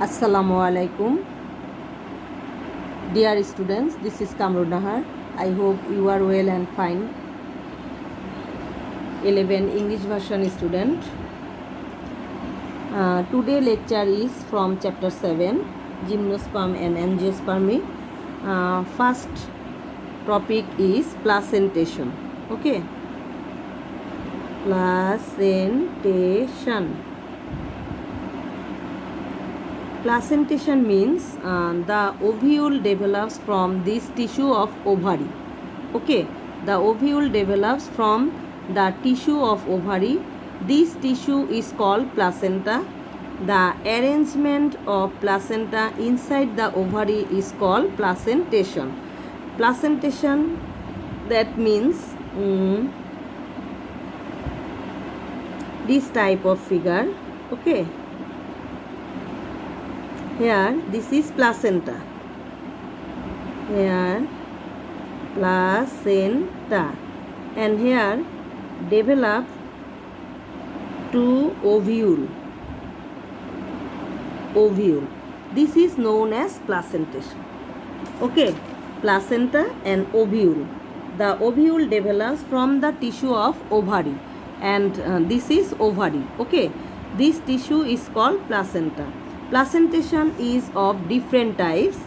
Assalamu alaikum. Dear students, this is Kamrul Nahar. I hope you are well and fine. 11 English version student. Today lecture is from chapter 7, Gymnosperm and Angiospermy. First topic is placentation. Okay. Placentation. Placentation means the ovule develops from this tissue of ovary. Okay, the ovule develops from the tissue of ovary. This tissue is called placenta. The arrangement of placenta inside the ovary is called placentation. Placentation, that means this type of figure. Okay. Here this is placenta. Here placenta, and here develop two ovule. This is known as placentation. Okay, placenta and ovule. The ovule develops from the tissue of ovary, and this is ovary. Okay, this tissue is called placenta. Placentation is of different types.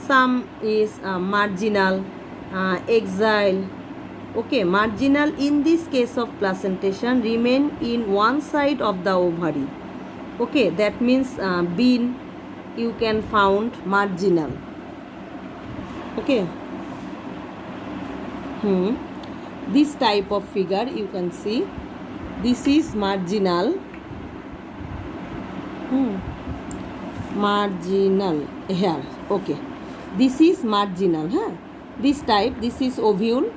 Some is marginal, axial. Okay, marginal in this case of placentation remain in one side of the ovary. Okay, that means bean you can found marginal. Okay. This type of figure you can see. This is marginal. Marginal here. Okay, this is marginal. This type, this is ovule,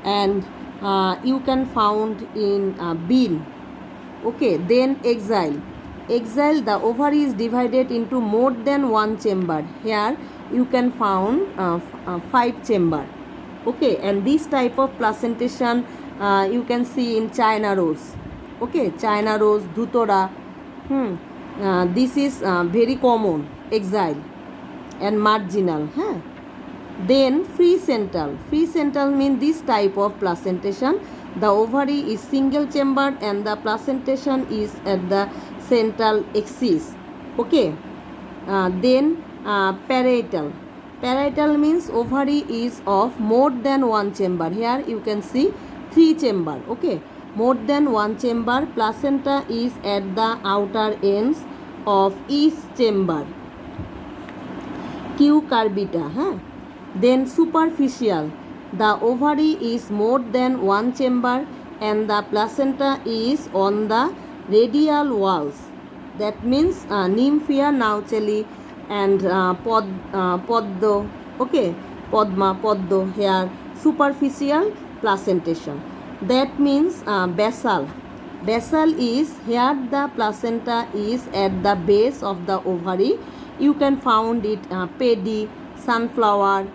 and you can found in bean. Okay, then axial. The ovary is divided into more than one chamber. Here you can found 5 chamber. Okay, and this type of placentation you can see in China rose. Okay, China rose, Dhutora. This is very common, axial and marginal. Then free central. Free central means this type of placentation. The ovary is single chambered and the placentation is at the central axis. Okay. Then parietal. Parietal means ovary is of more than one chamber. Here you can see 3 chamber. Okay. More than one chamber. Placenta is at the outer ends of each chamber. Cucurbita. Then superficial. The ovary is more than one chamber and the placenta is on the radial walls. That means nymphia, naucheli, and poddo. Okay, podma, poddo. Here superficial placentation. That means basal. Basal is here the placenta is at the base of the ovary. You can found it paddy, sunflower.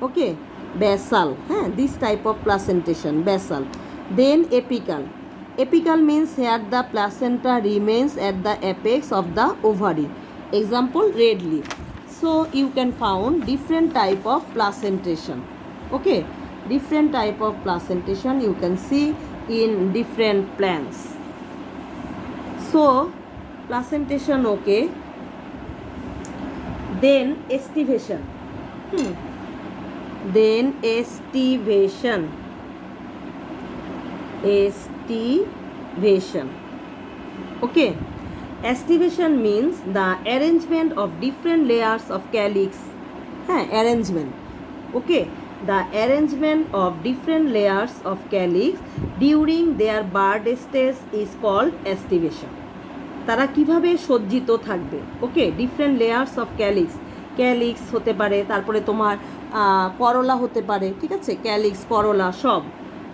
Okay, basal. This type of placentation, basal. Then apical. Apical means here the placenta remains at the apex of the ovary. Example, red leaf. So you can found different type of placentation. Okay, different type of placentation you can see in different plants. So placentation, okay. Then estivation. Then estivation. Okay, estivation means the arrangement of different layers of calyx. Arrangement. Okay, the arrangement of different layers of calyx during their birth stage is called estivation. তারা কিভাবে সজ্জিত থাকবে। ওকে, different layers of calyx হতে পারে, তারপরে তোমার করলা হতে পারে, ঠিক আছে, ক্যালিক্স, করলা সব,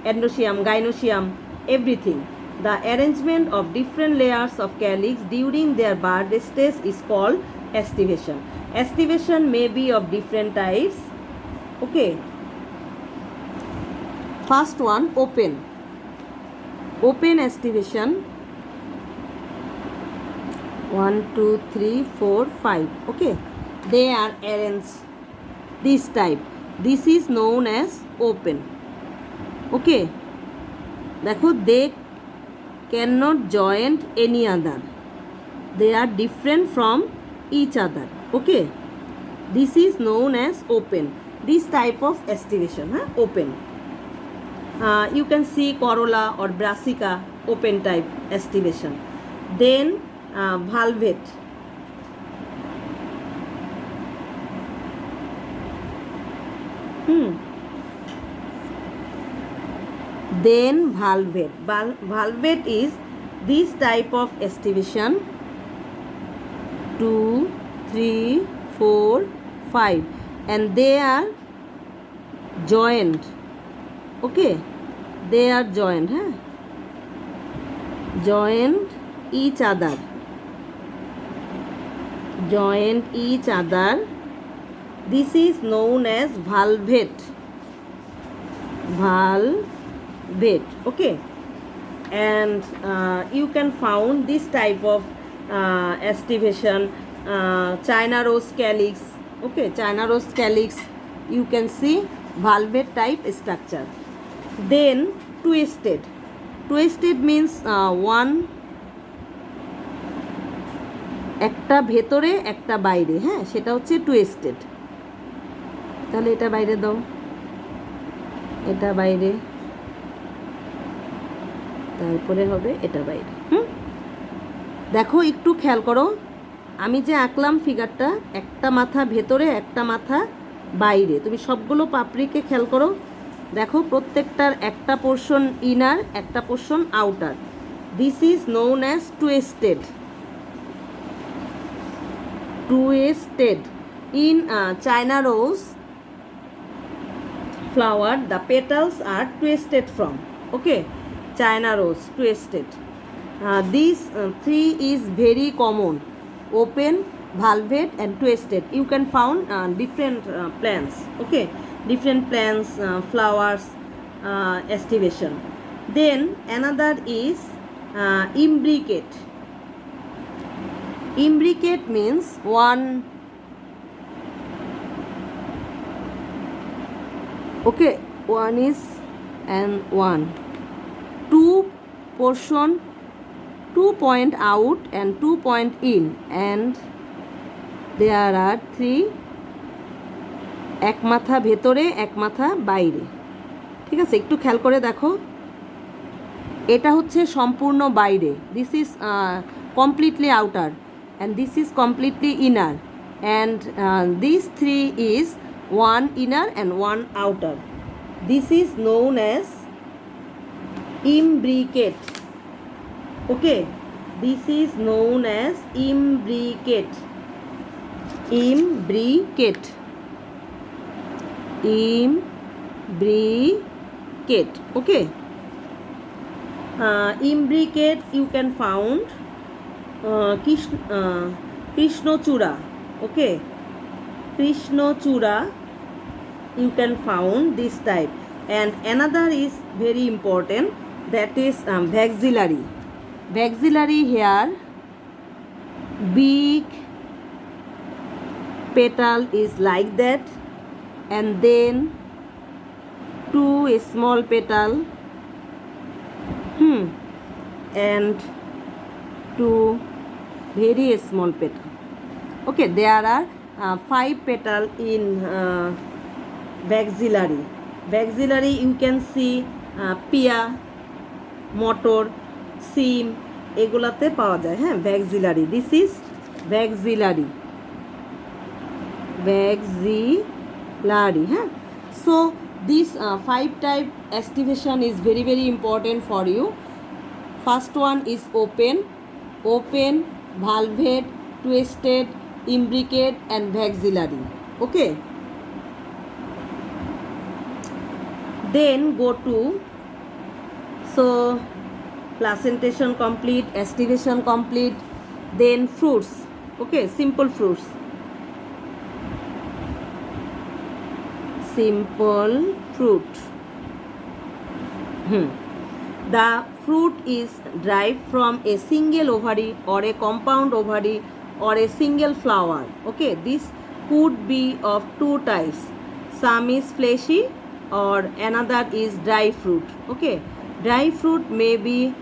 androecium, gynoecium, everything. The arrangement of different layers of calyx during their birth stage is called estivation. Estivation may be of different types. Okay. First one, open. Open estivation. 1 2 3 4 5. Okay, they are arranged this type. This is known as open. Okay, দেখো, they cannot join any other, they are different from each other. Okay, this is known as open. This type of estivation, open. You can see corolla or brassica, open type estivation. Then valvate. Then valvate. Valvate is this type of estivation. 2 3 4 5, and they are joined. Okay, they are joined, joined each other, joined each other. This is known as valvate. Valvate. Okay, and you can found this type of estivation, China rose calyx. Okay, China rose calyx, you can see valvate type structure. Then twisted. Twisted means one, একটা ভেতরে একটা বাইরে, সেটা হচ্ছে twisted. তাহলে এটা বাইরে দাও, এটা বাইরে, তারপরে হবে এটা বাইরে. দেখো, একটু খেয়াল করো, আমি যে আঁকলাম ফিগারটা, একটা মাথা ভেতরে একটা মাথা বাইরে. তুমি সবগুলো পাপড়িকে খেয়াল করো, দেখো প্রত্যেকটার একটা পোর্শন ইনার, একটা portion outer. This is known as twisted. Twisted. In China rose flower, the petals are twisted from. Okay, China rose, twisted. These three is very common: open, valvate, and twisted. You can found different plants. Okay, different plants, flowers, estivation. Then another is imbricate. Imbricate means one. Okay, one is and one. Two portion, 2 point out and 2 point in, and there are 3. এক মাথা ভেতরে, এক মাথা বাইরে. ঠিক আছে, একটু খেয়াল করে দেখো, এটা হচ্ছে সম্পূর্ণ বাইরে. This is completely outer, and this is completely inner, and these 3 is one inner and one outer. This is known as imbricate. Okay, this is known as imbricate. Imbricate. Imbricate. Okay, imbricate you can found Krishnochura. Okay, Krishnochura you can found this type. And another is very important, that is vexillary. Vexillary here, big petal is like that, and then 2 small petal, and 2 very small petal. Okay, there are 5 petal in vexillary. Vexillary you can see pia, motor, seam, এগুলাতে পাওয়া যায়. vexillary. This is vexillary. Vexillary. So this 5 type estivation is very very important for you. First one is open, valvate, twisted, imbricate, and vexillary. Okay, then go to, so placentation complete, estivation complete, then fruits. Okay, simple fruits. Simple fruit. The fruit is derived from a single ovary or a compound ovary or a single flower. Okay, this could be of two types. Some is fleshy or another is dry fruit. Okay, dry fruit may be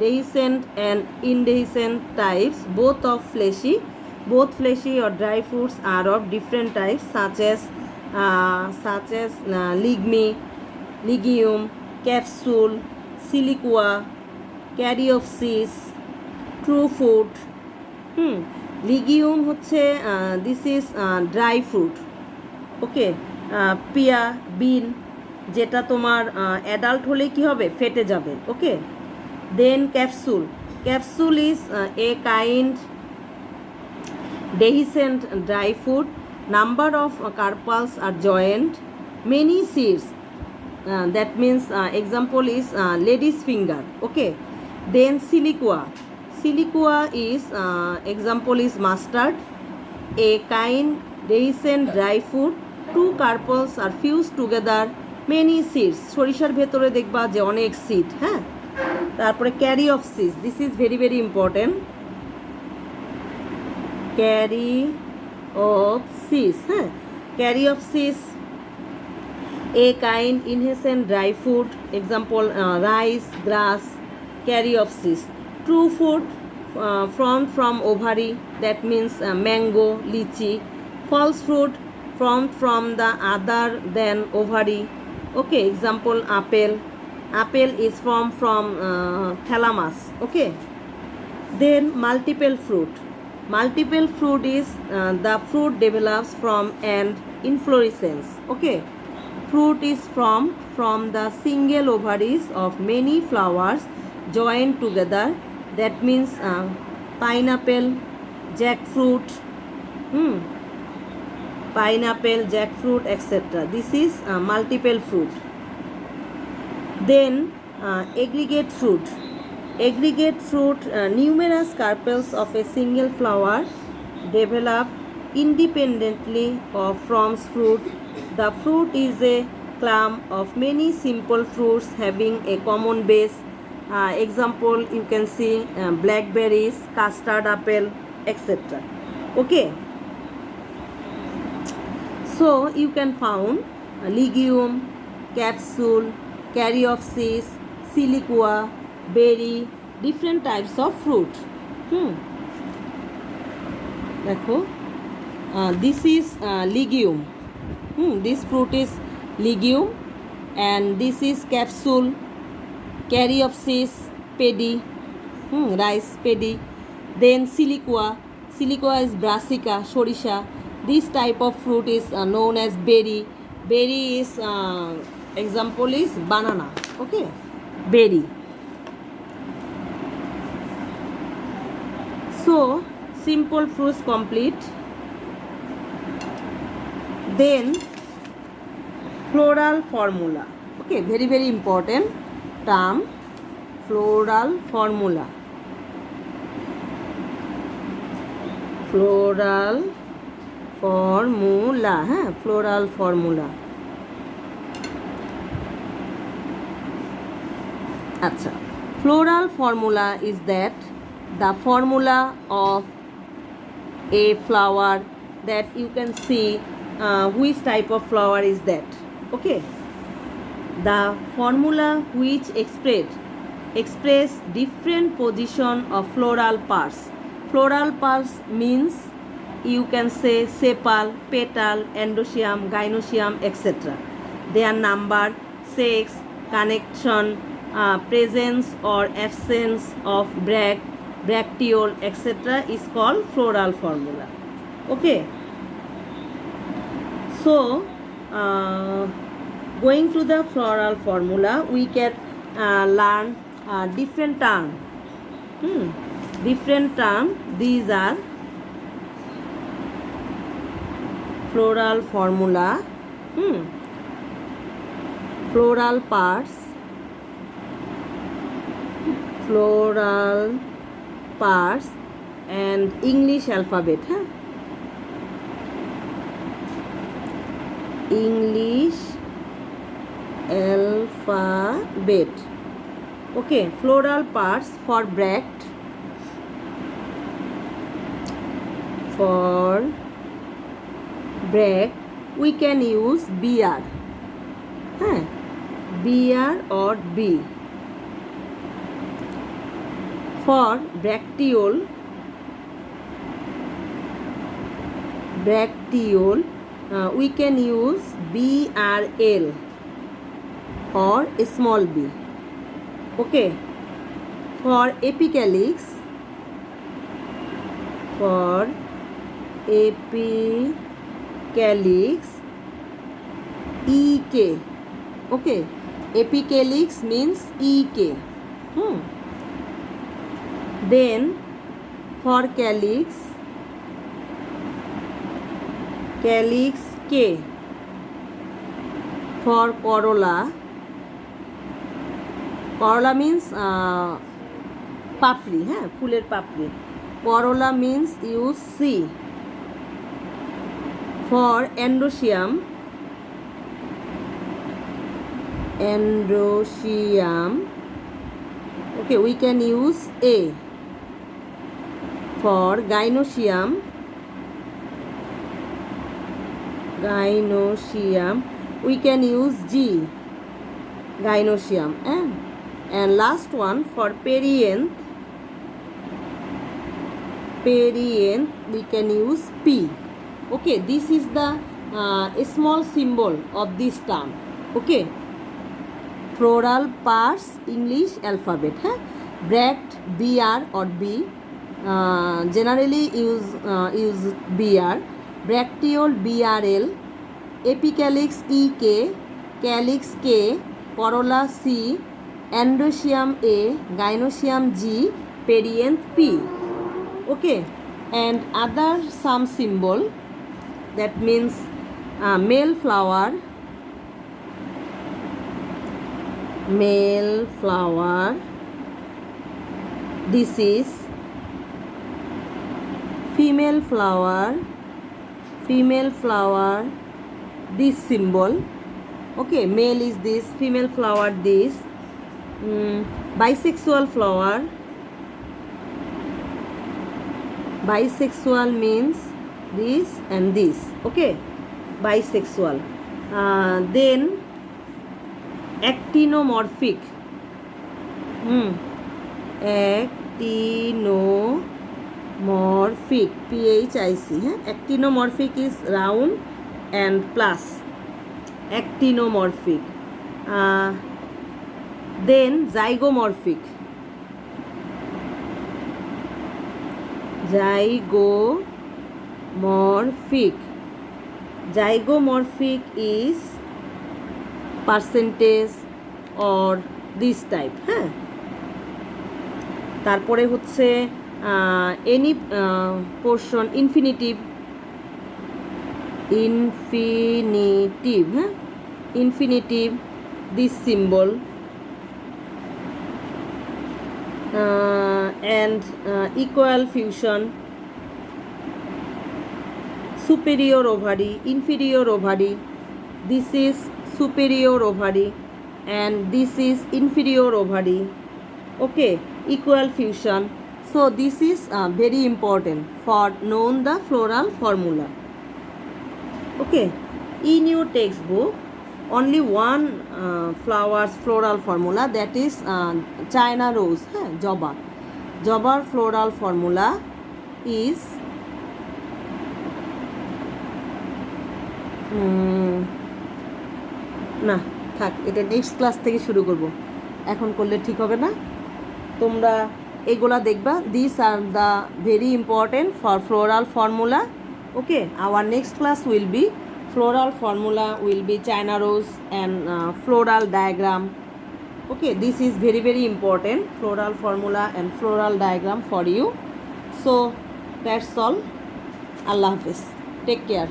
dehiscent and indehiscent types, both of fleshy. Both fleshy or dry fruits are of different types, such as ligme, legume, capsule, siliqua, caryopsis, true fruit. Legume হচ্ছে this is dry fruit. Okay, pea, bean, যেটা তোমার adult হলে কি হবে, ফেটে যাবে। Okay, then capsule. Capsule is a kind dehiscent dry fruit. Number of carpels are joined. Many seeds. That means example is lady's finger. Okay. Then siliqua. Siliqua is example is mustard. A kind dehiscent dry fruit. Two carpels are fused together. Many seeds. সরিষার ভেতরে দেখবা যে অনেক সিড। হ্যাঁ, তারপরে ক্যারিওপসিস। This is very very important. Caryopsis. Caryopsis, a kind inherent dry food. Example, rice, grass. Caryopsis. True food from ovary. That means mango, lychee. False fruit from the other than ovary. Okay, example, apple. Apple is from thalamus. Okay. Then multiple fruit. Multiple fruit is the fruit develops from an inflorescence. Okay, fruit is from the single ovaries of many flowers joined together. That means pineapple, jackfruit, pineapple, jackfruit, etc. This is multiple fruit. Then aggregate fruit. Aggregate fruit, numerous carpels of a single flower develop independently from fruit. The fruit is a clump of many simple fruits having a common base. Example, you can see blackberries, custard apple, etc. Okay, so you can found legume, capsule, caryopsis, siliqua, berry, different types of fruit. দেখো, this is legume. This fruit is legume, and this is capsule, caryopsis, paddy, rice paddy. Then siliqua. Siliqua is brassica, shorisha. This type of fruit is known as berry. Berry is example is banana. Okay, berry. So simple fruits complete. Then floral formula. Okay, very very important term, floral formula. Floral formula. Floral formula. আচ্ছা, floral formula is that the formula of a flower, that you can see which type of flower is that. Okay, the formula which express different position of floral parts. Floral parts means you can say sepal, petal, endoecium, gynoecium, etc. Their number, sex, connection, presence or absence of bracteole, etc. is called floral formula. Okay, so going to the floral formula, we can learn different term. Different term. These are floral formula, floral parts, and English alphabet. English alphabet. Okay, floral parts for bract. For bract, we can use BR. Huh? BR or B. For bracteole, we can use BRL or small b. Okay. For apicalyx, EK. Okay. Apicalyx means EK. Then for calyx K. For corolla means পাপড়ি, হ্যাঁ, ফুলের পাপড়ি. Corolla means use C. For androecium, okay, we can use A. For gynoecium, we can use G. Gynoecium. And last one for perianth, we can use P. Okay, this is the small symbol of this term. Okay, floral parts English alphabet. Bract BR or B. Generally use BR. Bracteole BRL. Apicalyx EK. Calyx K. Corolla C. Androecium A. Gynoecium G. Perianth P. Okay, and other some symbol, that means male flower, this is female flower, this symbol. Okay, male is this, female flower this. Bisexual flower. Bisexual means this and this. Okay, bisexual. Then actinomorphic. Actinomorphic, PHIC. Actinomorphic is round and plus. Actinomorphic. Then zygomorphic. Zygomorphic is percentage or this type. তারপরে হচ্ছে any portion infinitive. Infinitive, this symbol. And equal fusion, superior ovary, inferior ovary. This is superior ovary and this is inferior ovary. Okay, equal fusion. So this is very important for knowing the floral formula. Okay, in your textbook only one flower's floral formula, that is China rose, jaba floral formula is না থাক, এটা next class থেকে শুরু করব, এখন করলে ঠিক হবে না. তোমরা এগুলা দেখবা. This are the very important for floral formula. Okay, our next class will be floral formula, will be China rose and floral diagram. Okay, this is very very important, floral formula and floral diagram for you. So that's all. Allah Hafiz. Take care.